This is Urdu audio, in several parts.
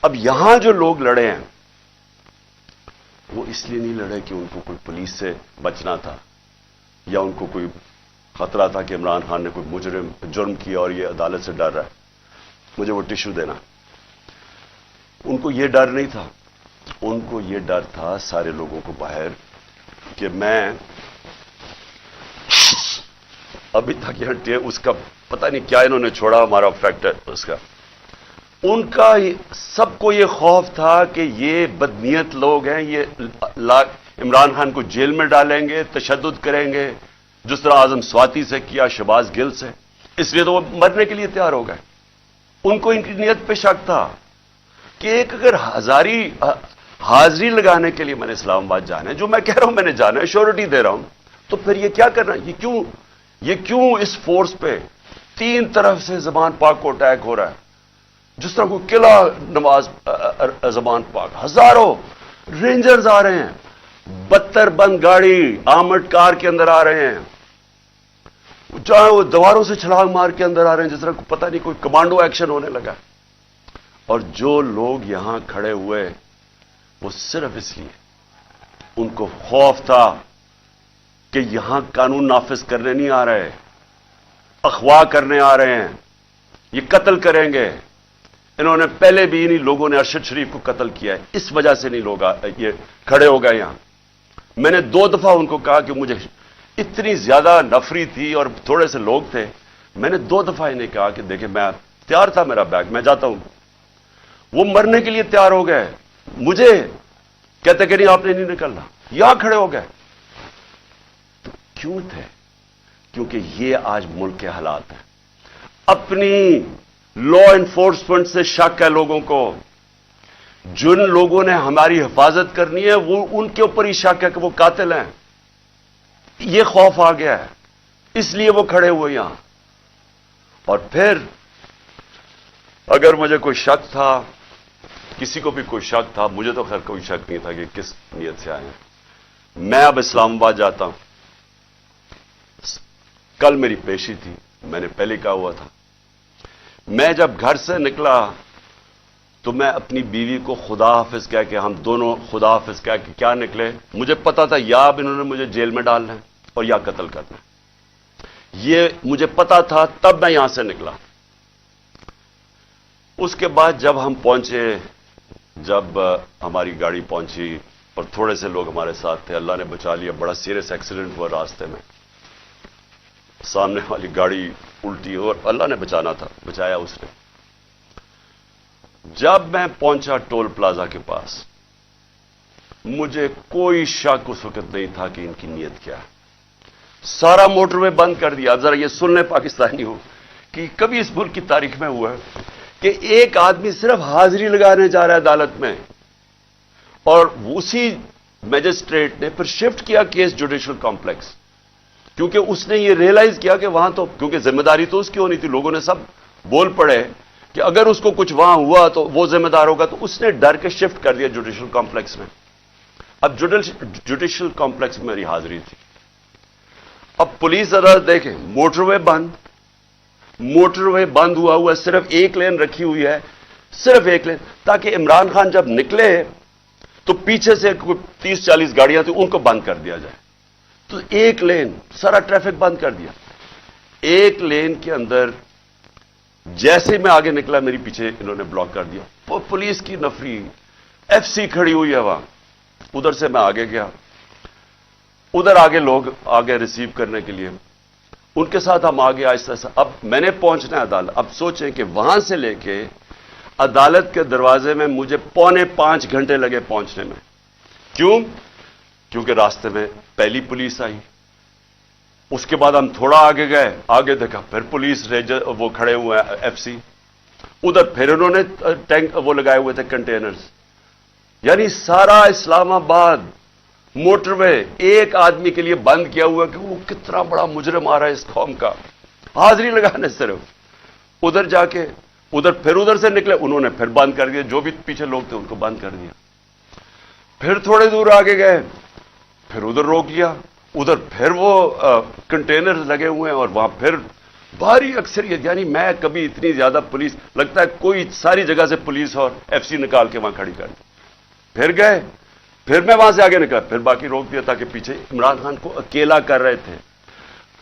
اب یہاں جو لوگ لڑے ہیں وہ اس لیے نہیں لڑے کہ ان کو کوئی پولیس سے بچنا تھا یا ان کو کوئی خطرہ تھا کہ عمران خان نے کوئی جرم کیا اور یہ عدالت سے ڈر رہا ہے مجھے وہ ٹشو دینا. ان کو یہ ڈر نہیں تھا. ان کو یہ ڈر تھا سارے لوگوں کو باہر کہ میں ابھی تک یہ اس کا پتہ نہیں کیا انہوں نے چھوڑا ہمارا فیکٹر اس کا. ان کا سب کو یہ خوف تھا کہ یہ بدنیت لوگ ہیں, یہ عمران خان کو جیل میں ڈالیں گے, تشدد کریں گے جس طرح اعظم سواتی سے کیا, شہباز گل سے. اس لیے تو وہ مرنے کے لیے تیار ہو گئے. ان کو ان کی نیت پہ شک تھا کہ ایک اگر حاضری لگانے کے لیے میں نے اسلام آباد جانا ہے, جو میں کہہ رہا ہوں میں نے جانا ہے, شیورٹی دے رہا ہوں, تو پھر یہ کیا کرنا, یہ کیوں اس فورس پہ تین طرف سے زبان پاک کو اٹیک ہو رہا ہے, جس طرح کوئی قلعہ نواز زبان پاک, ہزاروں رینجرز آ رہے ہیں, 72 بند گاڑی آرمڈ کار کے اندر آ رہے ہیں, چاہے وہ دیواروں سے چھلانگ مار کے اندر آ رہے ہیں جس طرح پتہ نہیں کوئی کمانڈو ایکشن ہونے لگا. اور جو لوگ یہاں کھڑے ہوئے وہ صرف اس لیے ان کو خوف تھا کہ یہاں قانون نافذ کرنے نہیں آ رہے, اغوا کرنے آ رہے ہیں, یہ قتل کریں گے. انہوں نے پہلے بھی انہی لوگوں نے ارشد شریف کو قتل کیا ہے, اس وجہ سے نہیں لوگ یہ کھڑے ہو گئے یہاں. میں نے 2 دفعہ ان کو کہا کہ مجھے اتنی زیادہ نفری تھی اور تھوڑے سے لوگ تھے, میں نے 2 دفعہ انہیں کہا کہ دیکھیں میں تیار تھا, میرا بیگ میں جاتا ہوں. وہ مرنے کے لیے تیار ہو گئے, مجھے کہتے کہ نہیں آپ نے نہیں نکلنا, یہاں کھڑے ہو گئے. تو کیوں تھے؟ کیونکہ یہ آج ملک کے حالات ہیں. اپنی لا انفورسمنٹ سے شک ہے لوگوں کو, جن لوگوں نے ہماری حفاظت کرنی ہے وہ ان کے اوپر ہی شک ہے کہ وہ قاتل ہیں. یہ خوف آ گیا ہے, اس لیے وہ کھڑے ہوئے یہاں. اور پھر اگر مجھے کوئی شک تھا, کسی کو بھی کوئی شک تھا, مجھے تو خیر کوئی شک نہیں تھا کہ کس نیت سے آئے ہیں. میں اب اسلام آباد جاتا ہوں. کل میری پیشی تھی, میں نے پہلے کہا ہوا تھا. میں جب گھر سے نکلا تو میں اپنی بیوی کو خدا حافظ کہہ کے, ہم دونوں خدا حافظ کہہ کے کیا نکلے. مجھے پتا تھا یا اب انہوں نے مجھے جیل میں ڈالنا ہے اور یا قتل کرنا ہے, یہ مجھے پتا تھا, تب میں یہاں سے نکلا. اس کے بعد جب ہم پہنچے, جب ہماری گاڑی پہنچی اور تھوڑے سے لوگ ہمارے ساتھ تھے, اللہ نے بچا لیا. بڑا سیریس ایکسیڈنٹ ہوا راستے میں, سامنے والی گاڑی الٹی اور اللہ نے بچانا تھا, بچایا اس نے. جب میں پہنچا ٹول پلازا کے پاس, مجھے کوئی شک اس وقت نہیں تھا کہ ان کی نیت کیا ہے. سارا موٹر وے بند کر دیا. اب ذرا یہ سن لیں پاکستانی ہو کہ کبھی اس ملک کی تاریخ میں ہوا ہے کہ ایک آدمی صرف حاضری لگانے جا رہا ہے عدالت میں, اور اسی میجسٹریٹ نے پھر شفٹ کیا کیس جوڈیشل کمپلیکس, کیونکہ اس نے یہ ریئلائز کیا کہ وہاں تو کیونکہ ذمہ داری تو اس کی ہونی تھی. لوگوں نے سب بول پڑے کہ اگر اس کو کچھ وہاں ہوا تو وہ ذمہ دار ہوگا, تو اس نے ڈر کے شفٹ کر دیا جوڈیشل کمپلیکس میں. اب جوڈیشل کمپلیکس میں میری حاضری تھی. اب پولیس عدالت دیکھیں, موٹر وے بند ہوا, صرف ایک لین رکھی ہوئی ہے, صرف ایک لین, تاکہ عمران خان جب نکلے تو پیچھے سے کوئی 30-40 گاڑیاں تھیں ان کو بند کر دیا جائے. تو ایک لین, سارا ٹریفک بند کر دیا. ایک لین کے اندر جیسے میں آگے نکلا میری پیچھے انہوں نے بلاک کر دیا. پولیس کی نفری, ایف سی کھڑی ہوئی ہے وہاں. ادھر سے میں آگے گیا, ادھر آگے لوگ آگے ریسیو کرنے کے لیے, ان کے ساتھ ہم آگے آہستہ آہستہ. اب میں نے پہنچنا ہے عدالت. اب سوچیں کہ وہاں سے لے کے عدالت کے دروازے میں مجھے 4.25 گھنٹے لگے پہنچنے میں. کیوں؟ کیونکہ راستے میں پہلی پولیس آئی, اس کے بعد ہم تھوڑا آگے گئے, آگے دیکھا پھر پولیس رینجر وہ کھڑے ہوئے ہیں ایف سی, ادھر پھر انہوں نے ٹینک وہ لگائے ہوئے تھے کنٹینرز. یعنی سارا اسلام آباد موٹر وے ایک آدمی کے لیے بند کیا ہوا کہ وہ کتنا بڑا مجرم آ رہا ہے اس قوم کا, حاضری لگانے صرف. ادھر جا کے ادھر سے نکلے, انہوں نے پھر بند کر دیا, جو بھی پیچھے لوگ تھے ان کو بند کر دیا. پھر تھوڑے دور آگے گئے, پھر ادھر روک لیا, ادھر پھر وہ کنٹینر لگے ہوئے ہیں اور وہاں پھر بھاری اکثریت، یعنی میں کبھی اتنی زیادہ پولیس لگتا ہے کوئی ساری جگہ سے پولیس اور ایف سی نکال کے وہاں کھڑی کر دی. پھر گئے، پھر میں وہاں سے آگے نکلا، پھر باقی روک دیا تاکہ پیچھے عمران خان کو اکیلا کر رہے تھے.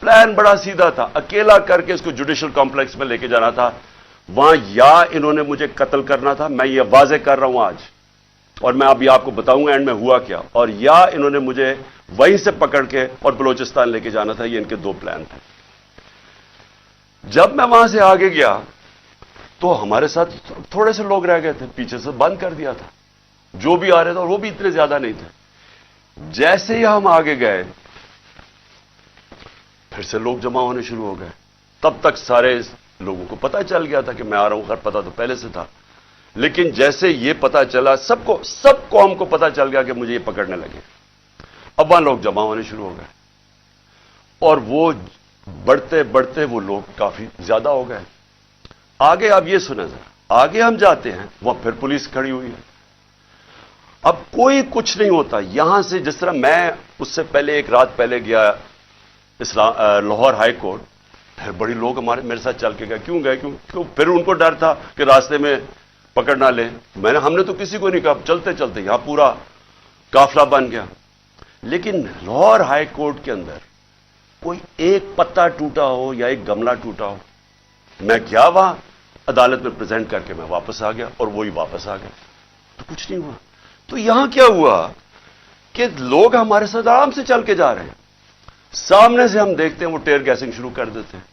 پلان بڑا سیدھا تھا، اکیلا کر کے اس کو جوڈیشل کمپلیکس میں لے کے جانا تھا. وہاں یا انہوں نے مجھے قتل کرنا تھا، میں یہ واضح کر رہا ہوں آج، اور میں ابھی آپ کو بتاؤں گا اینڈ میں ہوا کیا، اور یا انہوں نے مجھے وہیں سے پکڑ کے اور بلوچستان لے کے جانا تھا. یہ ان کے دو پلان تھے. جب میں وہاں سے آگے گیا تو ہمارے ساتھ تھوڑے سے لوگ رہ گئے تھے، پیچھے سے بند کر دیا تھا جو بھی آ رہے تھے، اور وہ بھی اتنے زیادہ نہیں تھے. جیسے ہی ہم آگے گئے پھر سے لوگ جمع ہونے شروع ہو گئے. تب تک سارے لوگوں کو پتہ چل گیا تھا کہ میں آ رہا ہوں، خیر پتہ تو پہلے سے تھا، لیکن جیسے یہ پتہ چلا سب قوم کو پتہ چل گیا کہ مجھے یہ پکڑنے لگے. اب وہاں لوگ جمع ہونے شروع ہو گئے، اور وہ بڑھتے بڑھتے وہ لوگ کافی زیادہ ہو گئے. آگے آپ یہ سنیں ذرا، آگے ہم جاتے ہیں وہاں پھر پولیس کھڑی ہوئی ہے. اب کوئی کچھ نہیں ہوتا یہاں سے. جس طرح میں اس سے پہلے ایک رات پہلے گیا لاہور ہائی کورٹ، پھر بڑی لوگ میرے ساتھ چل کے گئے. کیوں گئے؟ کیوں پھر ان کو ڈر تھا کہ راستے میں پکڑ نہ لیں. ہم نے تو کسی کو نہیں کہا، چلتے چلتے یہاں پورا قافلہ بن گیا. لیکن لاہور ہائی کورٹ کے اندر کوئی ایک پتا ٹوٹا ہو یا ایک گملہ ٹوٹا ہو. میں گیا وہاں عدالت میں پریزنٹ کر کے میں واپس آ گیا، اور وہی واپس آ گئے، تو کچھ نہیں ہوا. تو یہاں کیا ہوا کہ لوگ ہمارے ساتھ آرام سے چل کے جا رہے ہیں، سامنے سے ہم دیکھتے ہیں وہ ٹیئر گیسنگ شروع کر دیتے ہیں.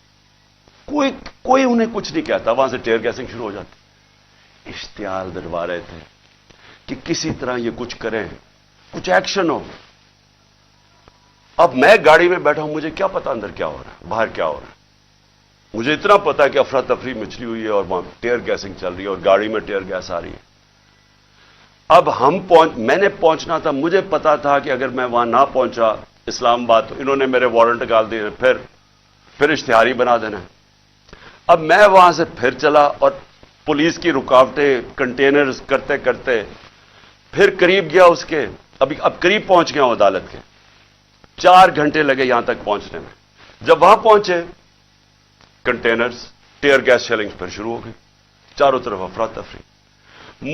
کوئی انہیں کچھ نہیں کہتا، وہاں سے ٹیئر گیسنگ شروع ہو جاتی. اشتعال دلوا رہے تھے کہ کسی طرح یہ کچھ کریں، کچھ ایکشن ہو. اب میں گاڑی میں بیٹھا ہوں، مجھے کیا پتا اندر کیا ہو رہا ہے، باہر کیا ہو رہا ہے. مجھے اتنا پتا ہے کہ افراتفری مچلی ہوئی ہے اور وہاں ٹیئر گیسنگ چل رہی ہے اور گاڑی میں ٹیئر گیس آ رہی ہے. اب میں نے پہنچنا تھا، مجھے پتا تھا کہ اگر میں وہاں نہ پہنچا اسلام آباد تو انہوں نے میرے وارنٹ نکال دیے، پھر اشتہاری بنا دینا. اب میں وہاں سے پھر چلا، اور پولیس کی رکاوٹیں کنٹینرز کرتے کرتے پھر قریب گیا اس کے. اب قریب پہنچ گیا ہوں عدالت کے. 4 گھنٹے لگے یہاں تک پہنچنے میں. جب وہاں پہنچے کنٹینرز ٹیئر گیس شیلنگ پھر شروع ہو گئی، چاروں طرف افراتفری.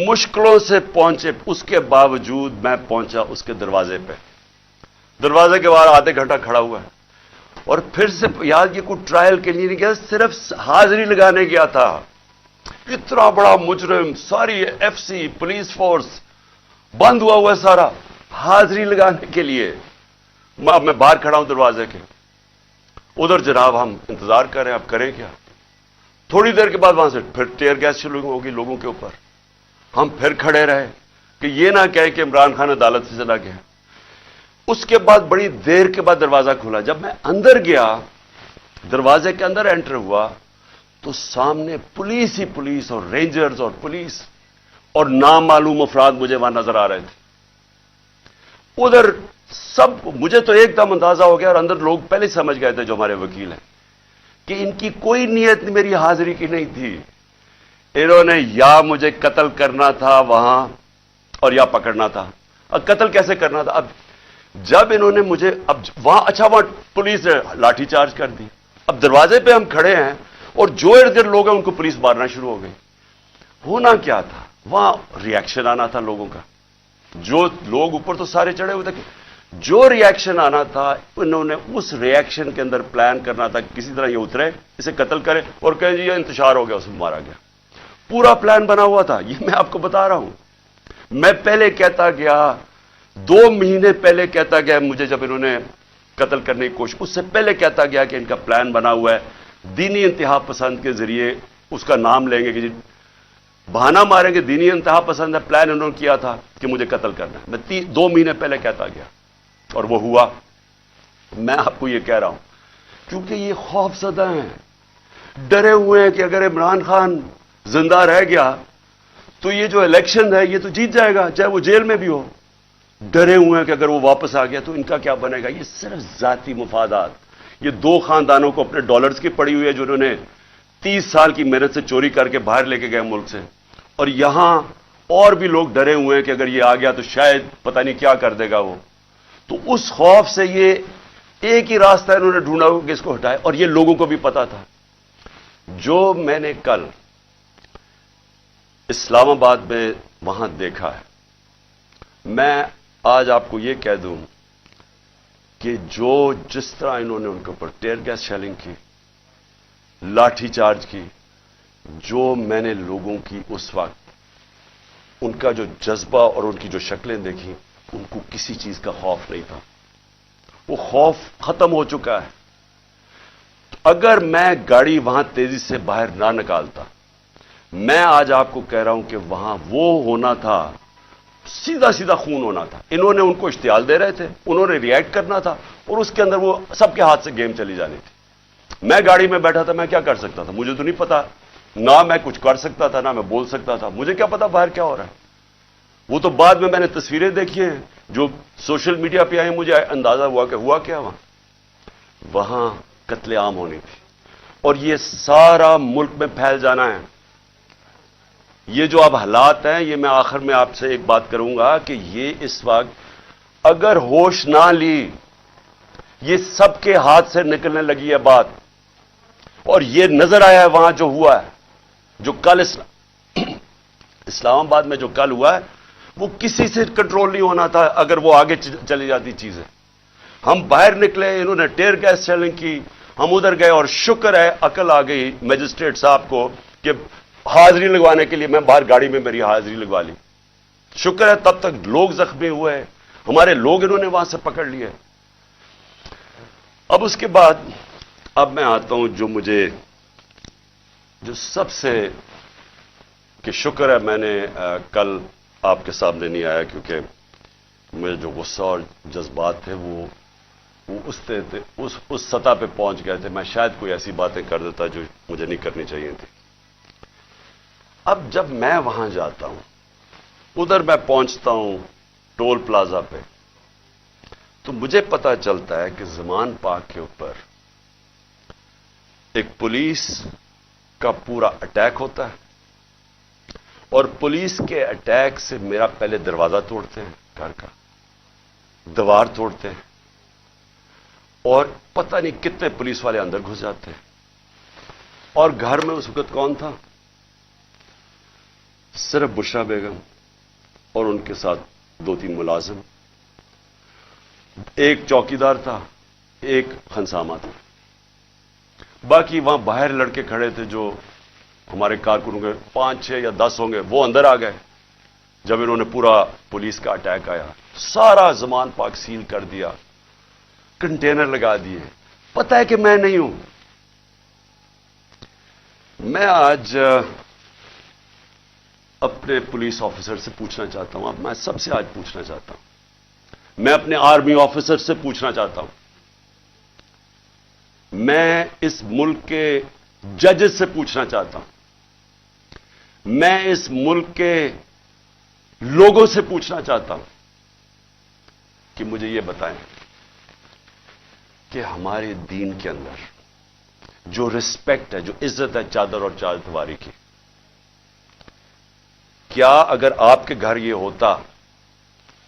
مشکلوں سے پہنچے، اس کے باوجود میں پہنچا اس کے دروازے پہ. دروازے کے باہر آدھے گھنٹہ کھڑا ہوا ہے، اور پھر سے یاد یہ کوئی ٹرائل کے لیے نہیں گیا، صرف حاضری لگانے گیا تھا. اتنا بڑا مجرم، ساری ایف سی پولیس فورس بند ہوا ہے سارا، حاضری لگانے کے لیے. اب میں باہر کھڑا ہوں دروازے کے، ادھر جناب ہم انتظار کر رہے ہیں، اب کریں کیا. تھوڑی دیر کے بعد وہاں سے پھر ٹیئر گیس شروع ہوگی لوگوں کے اوپر. ہم پھر کھڑے رہے کہ یہ نہ کہے کہ عمران خان عدالت سے چلا گیا. اس کے بعد بڑی دیر کے بعد دروازہ کھلا. جب میں اندر گیا، دروازے کے اندر انٹر ہوا، تو سامنے پولیس ہی پولیس اور رینجرز اور پولیس اور نامعلوم افراد مجھے وہاں نظر آ رہے تھے. ادھر مجھے تو ایک دم اندازہ ہو گیا، اور اندر لوگ پہلے سمجھ گئے تھے جو ہمارے وکیل ہیں کہ ان کی کوئی نیت میری حاضری کی نہیں تھی. انہوں نے یا مجھے قتل کرنا تھا وہاں اور یا پکڑنا تھا. اب قتل کیسے کرنا تھا؟ اب جب انہوں نے مجھے وہاں پولیس نے لاٹھی چارج کر دی. اب دروازے پہ ہم کھڑے ہیں اور جو ارد گرد لوگ ہیں ان کو پولیس مارنا شروع ہو گئی. ہونا کیا تھا وہاں؟ ریئیکشن آنا تھا لوگوں کا. جو لوگ اوپر تو سارے چڑھے ہوئے تھے، جو ریئیکشن آنا تھا انہوں نے اس ریئیکشن کے اندر پلان کرنا تھا کہ کسی طرح یہ اترے، اسے قتل کرے اور کہیں جی یہ انتشار ہو گیا، اسے مارا گیا. پورا پلان بنا ہوا تھا. یہ میں آپ کو بتا رہا ہوں. میں پہلے کہتا گیا، 2 مہینے پہلے کہتا گیا مجھے، جب انہوں نے قتل کرنے کی کوشش، اس سے پہلے کہتا گیا کہ ان کا پلان بنا ہوا ہے، دینی انتہا پسند کے ذریعے اس کا نام لیں گے کہ جی بہانہ ماریں گے، دینی انتہا پسند ہے، پلان انہوں نے کیا تھا کہ مجھے قتل کرنا ہے. میں 2 مہینے پہلے کہتا گیا اور وہ ہوا. میں آپ کو یہ کہہ رہا ہوں کیونکہ یہ خوف زدہ ہیں، ڈرے ہوئے ہیں کہ اگر عمران خان زندہ رہ گیا تو یہ جو الیکشن ہے یہ تو جیت جائے گا چاہے وہ جیل میں بھی ہو. ڈرے ہوئے ہیں کہ اگر وہ واپس آ گیا تو ان کا کیا بنے گا. یہ صرف ذاتی مفادات. یہ 2 خاندانوں کو اپنے ڈالرز کی پڑی ہوئی ہے جنہوں نے 30 سال کی محنت سے چوری کر کے باہر لے کے گئے ملک سے. اور یہاں اور بھی لوگ ڈرے ہوئے ہیں کہ اگر یہ آ گیا تو شاید پتہ نہیں کیا کر دے گا وہ. تو اس خوف سے یہ ایک ہی راستہ انہوں نے ڈھونڈا کہ اس کو ہٹائے. اور یہ لوگوں کو بھی پتا تھا جو میں نے کل اسلام آباد میں وہاں دیکھا ہے، میں آج آپ کو یہ کہہ دوں کہ جس طرح انہوں نے ان کے اوپر ٹیئر گیس شیلنگ کی، لاٹھی چارج کی، جو میں نے لوگوں کی اس وقت ان کا جو جذبہ اور ان کی جو شکلیں دیکھی، ان کو کسی چیز کا خوف نہیں تھا. وہ خوف ختم ہو چکا ہے. اگر میں گاڑی وہاں تیزی سے باہر نہ نکالتا، میں آج آپ کو کہہ رہا ہوں کہ وہاں وہ ہونا تھا، سیدھا سیدھا خون ہونا تھا. انہوں نے ان کو اشتعال دے رہے تھے، انہوں نے ریئیکٹ کرنا تھا، اور اس کے اندر وہ سب کے ہاتھ سے گیم چلی جانی تھی. میں گاڑی میں بیٹھا تھا، میں کیا کر سکتا تھا؟ مجھے تو نہیں پتا، نہ میں کچھ کر سکتا تھا، نہ میں بول سکتا تھا. مجھے کیا پتا باہر کیا ہو رہا ہے؟ وہ تو بعد میں نے تصویریں دیکھی ہیں جو سوشل میڈیا پہ آئی، مجھے اندازہ ہوا کہ ہوا کیا وہاں قتل عام ہونی تھی، اور یہ سارا ملک میں پھیل جانا ہے. یہ جو اب حالات ہیں، یہ میں آخر میں آپ سے ایک بات کروں گا کہ یہ اس وقت اگر ہوش نہ لی، یہ سب کے ہاتھ سے نکلنے لگی ہے بات. اور یہ نظر آیا ہے وہاں جو ہوا ہے، جو کل اسلام آباد میں جو کل ہوا ہے، وہ کسی سے کنٹرول نہیں ہونا تھا اگر وہ آگے چلی جاتی چیزیں. ہم باہر نکلے، انہوں نے ٹیئر گیس شیلنگ کی، ہم ادھر گئے، اور شکر ہے عقل آ گئی میجسٹریٹ صاحب کو کہ حاضری لگوانے کے لیے میں باہر گاڑی میں میری حاضری لگوا لی. شکر ہے تب تک لوگ زخمی ہوئے، ہمارے لوگ انہوں نے وہاں سے پکڑ لیے. اب اس کے بعد اب میں آتا ہوں جو سب سے کہ شکر ہے میں نے کل آپ کے سامنے نہیں آیا، کیونکہ میرے جو غصہ اور جذبات تھے وہ اس سطح پہ پہنچ گئے تھے. میں شاید کوئی ایسی باتیں کر دیتا جو مجھے نہیں کرنی چاہیے تھی. اب جب میں وہاں جاتا ہوں، ادھر میں پہنچتا ہوں ٹول پلازا پہ، تو مجھے پتا چلتا ہے کہ زمان پاک کے اوپر ایک پولیس کا پورا اٹیک ہوتا ہے، اور پولیس کے اٹیک سے میرا پہلے دروازہ توڑتے ہیں، گھر کا دیوار توڑتے ہیں، اور پتہ نہیں کتنے پولیس والے اندر گھس جاتے ہیں. اور گھر میں اس وقت کون تھا؟ صرف بشرا بیگم اور ان کے ساتھ 2-3 ملازم، ایک چوکیدار تھا، ایک خنسامہ تھا. باقی وہاں باہر لڑکے کھڑے تھے جو ہمارے کارکنوں کے 5-6 یا 10 ہوں گے، وہ اندر آ گئے جب انہوں نے پورا پولیس کا اٹیک آیا. سارا زمان پاک سیل کر دیا، کنٹینر لگا دیے. پتہ ہے کہ میں نہیں ہوں. میں آج اپنے پولیس آفیسر سے پوچھنا چاہتا ہوں، میں سب سے آج پوچھنا چاہتا ہوں، میں اپنے آرمی آفیسر سے پوچھنا چاہتا ہوں، میں اس ملک کے ججز سے پوچھنا چاہتا ہوں، میں اس ملک کے لوگوں سے پوچھنا چاہتا ہوں کہ مجھے یہ بتائیں کہ ہمارے دین کے اندر جو رسپیکٹ ہے، جو عزت ہے چادر اور چارپائی کی، کیا اگر آپ کے گھر یہ ہوتا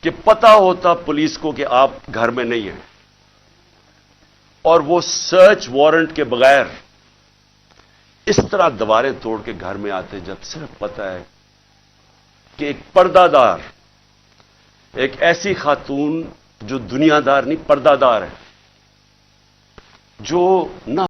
کہ پتا ہوتا پولیس کو کہ آپ گھر میں نہیں ہیں، اور وہ سرچ وارنٹ کے بغیر اس طرح دیواریں توڑ کے گھر میں آتے، جب صرف پتا ہے کہ ایک پردہ دار، ایک ایسی خاتون جو دنیا دار نہیں پردہ دار ہے، جو نہ